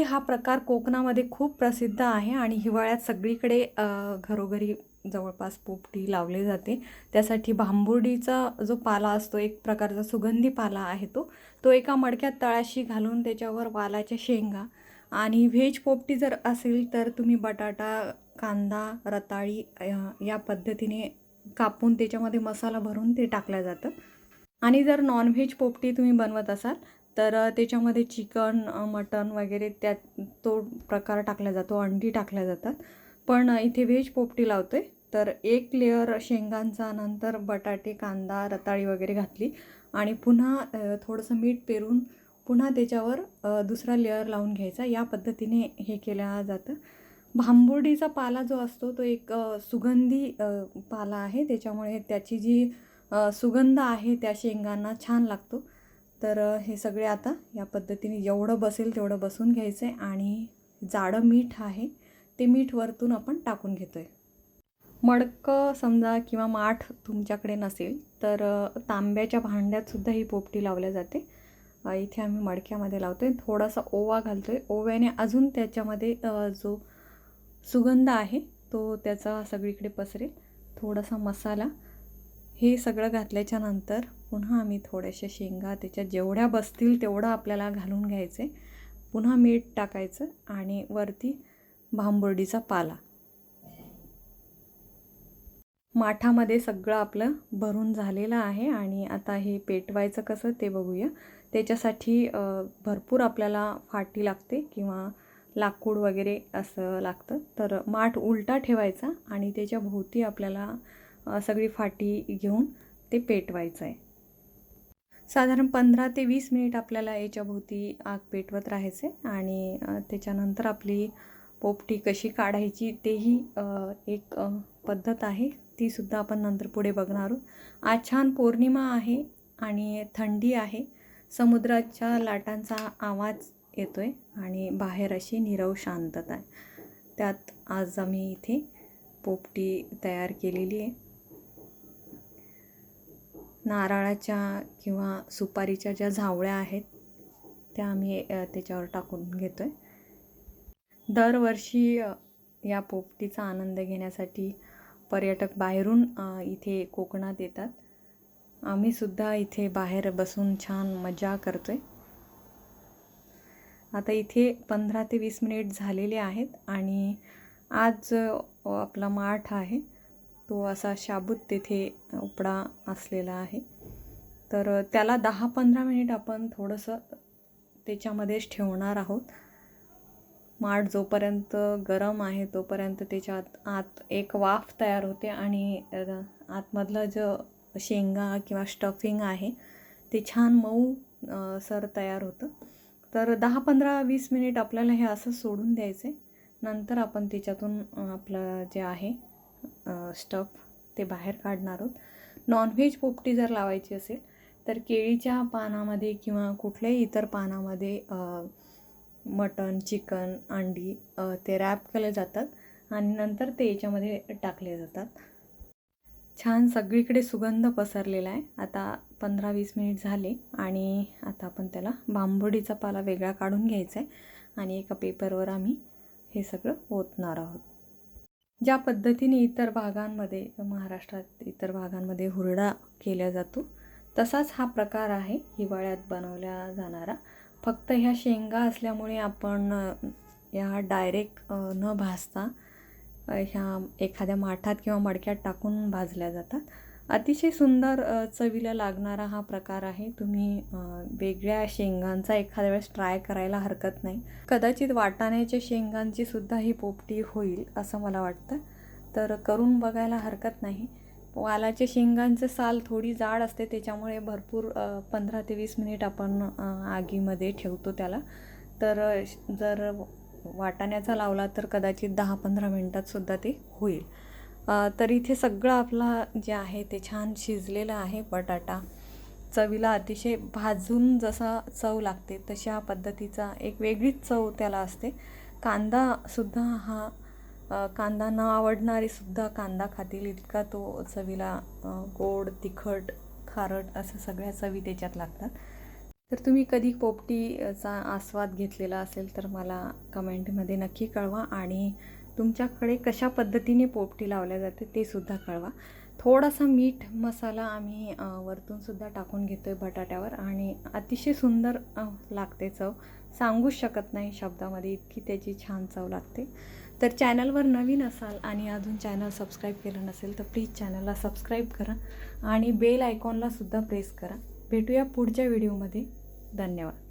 हा प्रकार कोकणामध्ये खूप प्रसिद्ध आहे आणि हिवाळ्यात सगळीकडे घरोघरी जवळपास पोपटी लावली जाते. त्यासाठी भांबुर्डीचा जो पाला असतो, एक प्रकारचा सुगंधी पाला आहे तो. तो एका मडक्यात तळाशी घालून त्याच्यावर वालाच्या शेंगा आणि व्हेज पोपटी जर असेल तर तुम्ही बटाटा, कांदा, रताळी या पद्धतीने कापून त्याच्यामध्ये मसाला भरून ते टाकलं जातं. आणि जर नॉनव्हेज पोपटी तुम्ही बनवत असाल तर त्याच्यामध्ये चिकन, मटण वगैरे त्यात तो प्रकार टाकला जातो, अंडी टाकल्या जातात. पण इथे व्हेज पोपटी लावतोय तर एक लेअर शेंगांचा, नंतर बटाटे, कांदा, रताळी वगैरे घातली आणि पुन्हा थोडंसं मीठ पेरून पुन्हा त्याच्यावर दुसरा लेअर लावून घ्यायचा. या पद्धतीने हे केलं जातं. भांबुर्डीचा पाला जो असतो तो एक सुगंधी पाला आहे. त्याच्यामुळे त्याची जी सुगंध आहे त्या शेंगांना छान लागतो. तर हे सगळे आता या पद्धतीने जेवढं बसेल तेवढं बसून घ्यायचं आहे आणि जाडं मीठ आहे ते मीठ वरतून आपण टाकून घेतो आहे. मडकं समजा किंवा माठ तुमच्याकडे नसेल तर तांब्याच्या भांड्यातसुद्धा ही पोपटी लावल्या जाते. इथे आम्ही मडक्यामध्ये लावतो आहे. थोडासा ओवा घालतो आहे. ओव्याने अजून त्याच्यामध्ये जो सुगंध आहे तो त्याचा सगळीकडे पसरेल. थोडासा मसाला हे सगळं घातल्याच्या नंतर पुन्हा आम्ही थोड्याशा शेंगा त्याच्यात जेवढ्या बसतील तेवढं आपल्याला घालून घ्यायचे. पुन्हा मीठ टाकायचं आणि वरती भांबुर्डीचा पाला. माठामध्ये सगळं आपलं भरून झालेलं आहे आणि आता हे पेटवायचं कसं ते बघूया. त्याच्यासाठी भरपूर आपल्याला फाटी लागते किंवा लाकूड वगैरे असं लागतं. तर माठ उलटा ठेवायचा आणि त्याच्या भोवती आपल्याला सगळी फाटी घेऊन ते पेटवायचं आहे. साधारण 15 ते 20 मिनिट आपल्याला याच्या भोवती आग पेटवत राहायचे आणि त्याच्यानंतर आपली पोपटी कशी काढायची तेही एक पद्धत आहे. तीसुद्धा आपण नंतर पुढे बघणार आहोत. आज छान पौर्णिमा आहे आणि थंडी आहे. समुद्राच्या लाटांचा आवाज येतोय आणि बाहेर अशी नीरव शांतता आहे. त्यात आज आम्ही इथे पोपटी तयार केलेली आहे. नारळाच्या किंवा सुपारीच्या ज्या झावळ्या आहेत त्या आम्ही त्याच्यावर टाकून घेतो आहे. दरवर्षी या पोपटीचा आनंद घेण्यासाठी पर्यटक बाहेरून इथे कोकणात येतात. आम्हीसुद्धा इथे बाहेर बसून छान मजा करतो आहे. आता इथे 15 ते 20 मिनिट झालेले आहेत आणि आज आपला माठ आहे तो असा शाबूत तेथे उपडा असलेला आहे. तर त्याला 10-15 मिनिट आपण थोडंसं त्याच्यामध्येच ठेवणार आहोत. माठ जोपर्यंत गरम आहे तोपर्यंत त्याच्यात आत एक वाफ तयार होते आणि आतमधलं जो शेंगा किंवा स्टफिंग आहे ते छान मऊ सर तयार होतं. तर 10-15-20 मिनिट आपल्याला हे असं सोडून द्यायचे. नंतर आपण त्याच्यातून आपलं जे आहे स्टफ ते बाहेर काढणार आहोत. नॉनव्हेज पोपटी जर लावायची असेल तर केळीच्या पानामध्ये किंवा कुठल्याही इतर पानामध्ये मटण, चिकन, अंडी ते रॅप केले जातात आणि नंतर ते याच्यामध्ये टाकले जातात. छान सगळीकडे सुगंध पसरलेला आहे. आता 15-20 मिनिट झाले आणि आता आपण त्याला भांबुर्डीचा पाला वेगळा काढून घ्यायचा आहे आणि एका पेपरवर आम्ही हे सगळं ओतणार आहोत. ज्या पद्धतीने इतर भागांमध्ये, महाराष्ट्रात इतर भागांमध्ये हुरडा केला जातो तसाच हा प्रकार आहे हिवाळ्यात बनवला जाणारा. फक्त ह्या शेंगा असल्यामुळे आपण ह्या डायरेक्ट न भाजता ह्या एखाद्या माठात किंवा मडक्यात टाकून भाजल्या जातात. अतिशय सुंदर चवीला लागणारा हा प्रकार आहे. तुम्ही वेगळ्या शेंगांचा एखाद्या वेळेस ट्राय करायला हरकत नाही. कदाचित वाटाण्याच्या शेंगांची सुद्धा ही पोपटी होईल असं मला वाटतं. तर करून बघायला हरकत नाही. वालाच्या शेंगांचं साल थोडी जाड असते त्याच्यामुळे भरपूर 15 ते 20 मिनिट आपण आगीमध्ये ठेवतो त्याला. तर जर वाटाण्याचा लावला तर कदाचित 10-15 मिनिटातसुद्धा ते होईल. तर इथे सगळं आपला जे आहे ते छान शिजलेलं आहे. बटाटा चवीला अतिशय भाजून जसा चव लागते तशा पद्धतीचा एक वेगळीच चव त्याला असते. कांदासुद्धा हा कांदा न आवडणारेसुद्धा कांदा खातील इतका तो चवीला गोड, तिखट, खारट असं सगळ्या चवी त्याच्यात लागतात. तर तुम्ही कधी पोपटीचा आस्वाद घेतलेला असेल तर मला कमेंटमध्ये नक्की कळवा आणि तुमच्याकडे कशा पद्धतीने पोपटी लावल्या जाते ते सुद्धा कळवा. थोडासा मीठ मसाला आम्ही वरतूनसुद्धा टाकून घेतो आहे बटाट्यावर आणि अतिशय सुंदर लागते चव. सांगूच शकत नाही शब्दामध्ये, इतकी त्याची छान चव लागते. तर चॅनलवर नवीन असाल आणि अजून चॅनल सबस्क्राईब केलं नसेल तर प्लीज चॅनलला सबस्क्राईब करा आणि बेल आयकॉनला सुद्धा प्रेस करा. भेटूया पुढच्या व्हिडिओमध्ये. धन्यवाद.